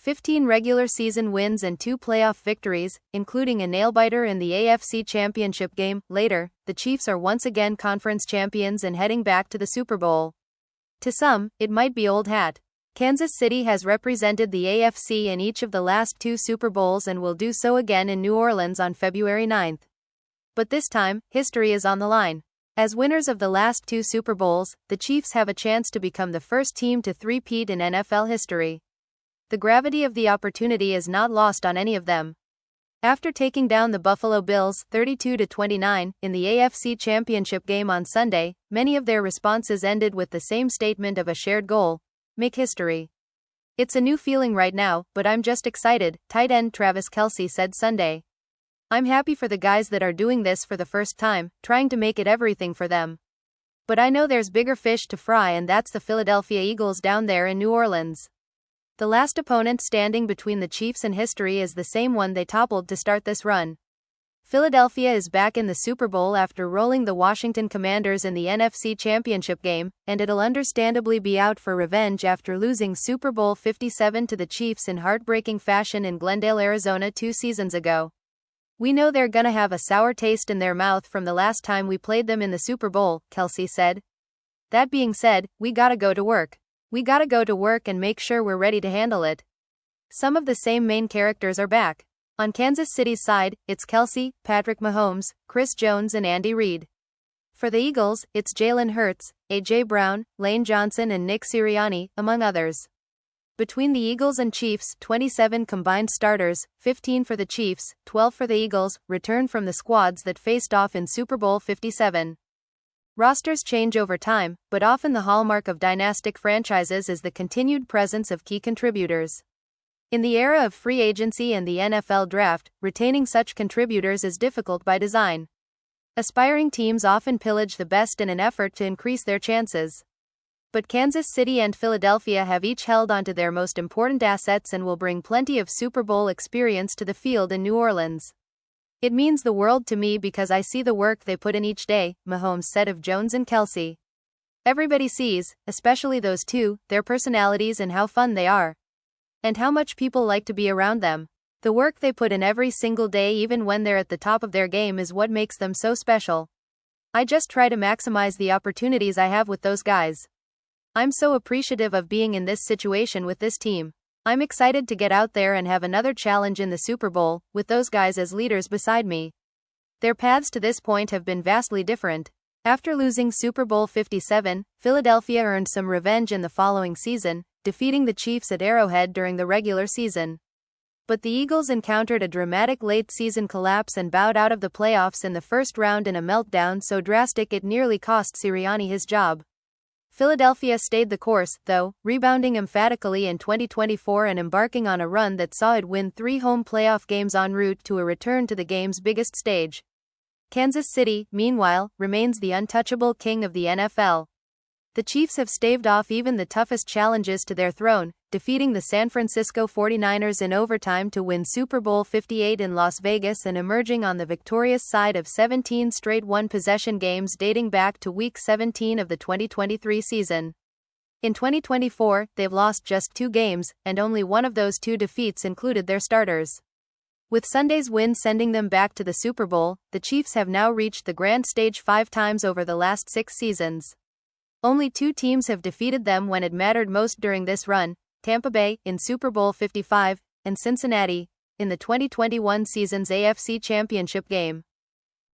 15 regular season wins and 2 playoff victories, including a nail-biter in the AFC Championship game. Later, the Chiefs are once again conference champions and heading back to the Super Bowl. To some, it might be old hat. Kansas City has represented the AFC in each of the last 2 Super Bowls and will do so again in New Orleans on February 9. But this time, history is on the line. As winners of the last 2 Super Bowls, the Chiefs have a chance to become the first team to three-peat in NFL history. The gravity of the opportunity is not lost on any of them. After taking down the Buffalo Bills 32-29 in the AFC Championship game on Sunday, many of their responses ended with the same statement of a shared goal: make history. It's a new feeling right now, but I'm just excited, tight end Travis Kelce said Sunday. I'm happy for the guys that are doing this for the first time, trying to make it everything for them. But I know there's bigger fish to fry, and that's the Philadelphia Eagles down there in New Orleans. The last opponent standing between the Chiefs and history is the same one they toppled to start this run. Philadelphia is back in the Super Bowl after rolling the Washington Commanders in the NFC Championship game, and it'll understandably be out for revenge after losing Super Bowl 57 to the Chiefs in heartbreaking fashion in Glendale, Arizona 2 seasons ago. We know they're gonna have a sour taste in their mouth from the last time we played them in the Super Bowl, Kelce said. That being said, we gotta go to work. We gotta go to work and make sure we're ready to handle it. Some of the same main characters are back. On Kansas City's side, it's Kelce, Patrick Mahomes, Chris Jones and Andy Reid. For the Eagles, it's Jalen Hurts, A.J. Brown, Lane Johnson and Nick Sirianni, among others. Between the Eagles and Chiefs, 27 combined starters, 15 for the Chiefs, 12 for the Eagles, returned from the squads that faced off in Super Bowl 57. Rosters change over time, but often the hallmark of dynastic franchises is the continued presence of key contributors. In the era of free agency and the NFL draft, retaining such contributors is difficult by design. Aspiring teams often pillage the best in an effort to increase their chances. But Kansas City and Philadelphia have each held onto their most important assets and will bring plenty of Super Bowl experience to the field in New Orleans. It means the world to me because I see the work they put in each day, Mahomes said of Jones and Kelce. Everybody sees, especially those two, their personalities and how fun they are. And how much people like to be around them. The work they put in every single day, even when they're at the top of their game, is what makes them so special. I just try to maximize the opportunities I have with those guys. I'm so appreciative of being in this situation with this team. I'm excited to get out there and have another challenge in the Super Bowl, with those guys as leaders beside me. Their paths to this point have been vastly different. After losing Super Bowl 57, Philadelphia earned some revenge in the following season, defeating the Chiefs at Arrowhead during the regular season. But the Eagles encountered a dramatic late-season collapse and bowed out of the playoffs in the first round in a meltdown so drastic it nearly cost Sirianni his job. Philadelphia stayed the course, though, rebounding emphatically in 2024 and embarking on a run that saw it win 3 home playoff games en route to a return to the game's biggest stage. Kansas City, meanwhile, remains the untouchable king of the NFL. The Chiefs have staved off even the toughest challenges to their throne, defeating the San Francisco 49ers in overtime to win Super Bowl 58 in Las Vegas and emerging on the victorious side of 17 straight one-possession games dating back to Week 17 of the 2023 season. In 2024, they've lost just 2 games, and only one of those 2 defeats included their starters. With Sunday's win sending them back to the Super Bowl, the Chiefs have now reached the grand stage 5 times over the last 6 seasons. Only 2 teams have defeated them when it mattered most during this run: Tampa Bay, in Super Bowl 55, and Cincinnati, in the 2021 season's AFC Championship game.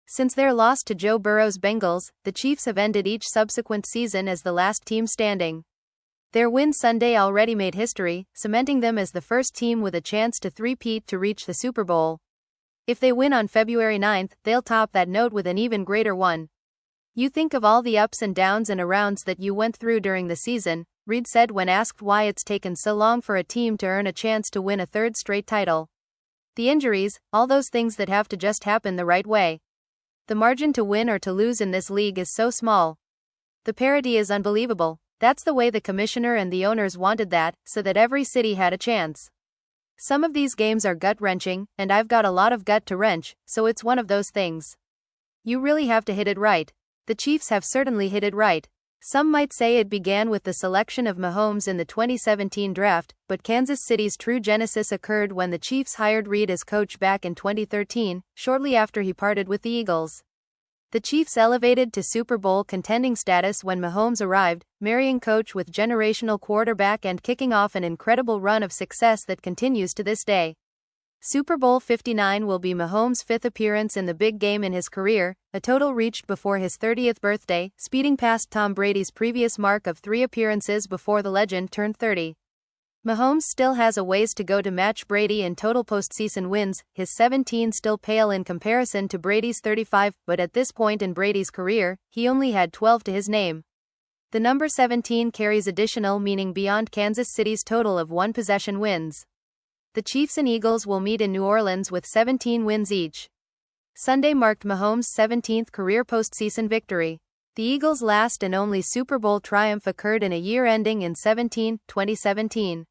Since their loss to Joe Burrow's Bengals, the Chiefs have ended each subsequent season as the last team standing. Their win Sunday already made history, cementing them as the first team with a chance to three-peat to reach the Super Bowl. If they win on February 9, they'll top that note with an even greater one. You think of all the ups and downs and arounds that you went through during the season, Reid said when asked why it's taken so long for a team to earn a chance to win a 3rd straight title. The injuries, all those things that have to just happen the right way. The margin to win or to lose in this league is so small. The parity is unbelievable. That's the way the commissioner and the owners wanted that, so that every city had a chance. Some of these games are gut-wrenching, and I've got a lot of gut to wrench, so it's one of those things. You really have to hit it right. The Chiefs have certainly hit it right. Some might say it began with the selection of Mahomes in the 2017 draft, but Kansas City's true genesis occurred when the Chiefs hired Reid as coach back in 2013, shortly after he parted with the Eagles. The Chiefs elevated to Super Bowl contending status when Mahomes arrived, marrying coach with generational quarterback and kicking off an incredible run of success that continues to this day. Super Bowl 59 will be Mahomes' fifth appearance in the big game in his career, a total reached before his 30th birthday, speeding past Tom Brady's previous mark of 3 appearances before the legend turned 30. Mahomes still has a ways to go to match Brady in total postseason wins, his 17 still pale in comparison to Brady's 35, but at this point in Brady's career, he only had 12 to his name. The number 17 carries additional meaning beyond Kansas City's total of 1-possession wins. The Chiefs and Eagles will meet in New Orleans with 17 wins each. Sunday marked Mahomes' 17th career postseason victory. The Eagles' last and only Super Bowl triumph occurred in a year ending in 2017.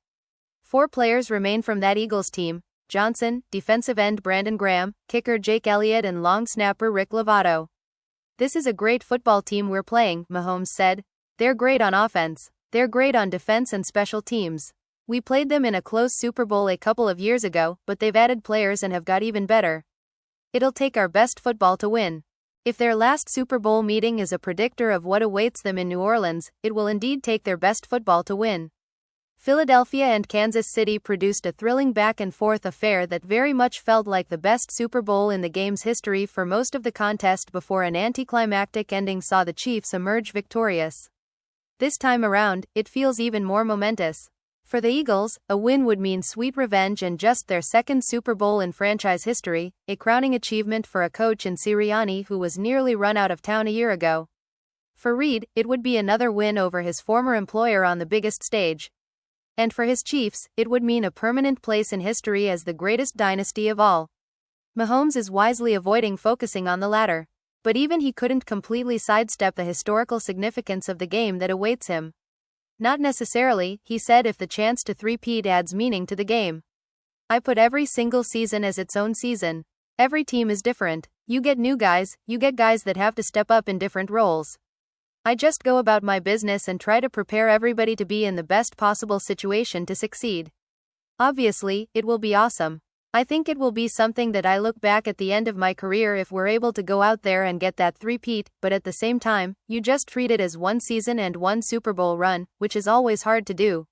4 players remain from that Eagles team: Johnson, defensive end Brandon Graham, kicker Jake Elliott and long snapper Rick Lovato. "This is a great football team we're playing," Mahomes said. "They're great on offense. They're great on defense and special teams. We played them in a close Super Bowl a couple of years ago, but they've added players and have got even better. It'll take our best football to win." If their last Super Bowl meeting is a predictor of what awaits them in New Orleans, it will indeed take their best football to win. Philadelphia and Kansas City produced a thrilling back-and-forth affair that very much felt like the best Super Bowl in the game's history for most of the contest before an anticlimactic ending saw the Chiefs emerge victorious. This time around, it feels even more momentous. For the Eagles, a win would mean sweet revenge and just their second Super Bowl in franchise history, a crowning achievement for a coach in Sirianni who was nearly run out of town a year ago. For Reid, it would be another win over his former employer on the biggest stage. And for his Chiefs, it would mean a permanent place in history as the greatest dynasty of all. Mahomes is wisely avoiding focusing on the latter. But even he couldn't completely sidestep the historical significance of the game that awaits him. "Not necessarily," he said, "if the chance to three-peat adds meaning to the game. I put every single season as its own season. Every team is different. You get new guys, you get guys that have to step up in different roles. I just go about my business and try to prepare everybody to be in the best possible situation to succeed. Obviously, it will be awesome. I think it will be something that I look back at the end of my career if we're able to go out there and get that three-peat, but at the same time, you just treat it as one season and one Super Bowl run, which is always hard to do."